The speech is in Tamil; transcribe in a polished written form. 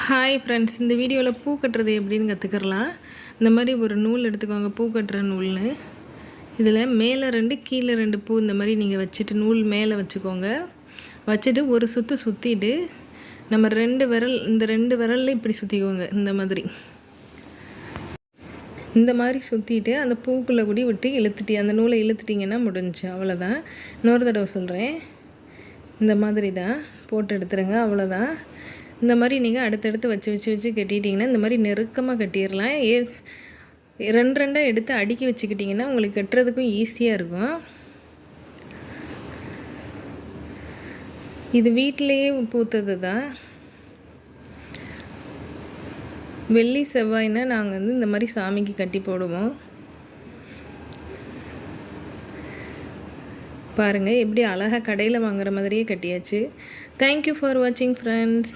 ஹாய் ஃப்ரெண்ட்ஸ், இந்த வீடியோவில் பூ கட்டுறது எப்படின்னு கற்றுக்கலாம். இந்த மாதிரி ஒரு நூல் எடுத்துக்கோங்க, பூ கட்டுற நூல்னு. இதில் மேலே 2 கீழே 2 பூ இந்த மாதிரி நீங்கள் வச்சுட்டு நூல் மேலே வச்சுக்கோங்க. வச்சுட்டு ஒரு சுற்று சுற்றிட்டு நம்ம 2 விரல், இந்த 2 விரலில் இப்படி சுற்றிக்கோங்க. இந்த மாதிரி சுற்றிட்டு அந்த பூக்குள்ளே கூடி விட்டு இழுத்துட்டு அந்த நூலை இழுத்துட்டிங்கன்னா முடிஞ்சிச்சு, அவ்வளோதான். இன்னொரு தடவை சொல்கிறேன், இந்த மாதிரி தான் போட்டு எடுத்துருங்க, அவ்வளோதான். இந்த மாதிரி நீங்கள் அடுத்தடுத்து வச்சு கட்டிட்டிங்கன்னா இந்த மாதிரி நெருக்கமாக கட்டிடலாம். 2 எடுத்து அடுக்கி வச்சுக்கிட்டிங்கன்னா உங்களுக்கு கட்டுறதுக்கும் ஈஸியாக இருக்கும். இது வீட்டிலையே பூத்தது தான். வெள்ளி செவ்வாய்னா நாங்கள் இந்த மாதிரி சாமிக்கு கட்டி போடுவோம். பாருங்கள் எப்படி அழகாக கடையில் வாங்குற மாதிரியே கட்டியாச்சு. தேங்க்யூ ஃபார் வாட்சிங் ஃப்ரெண்ட்ஸ்.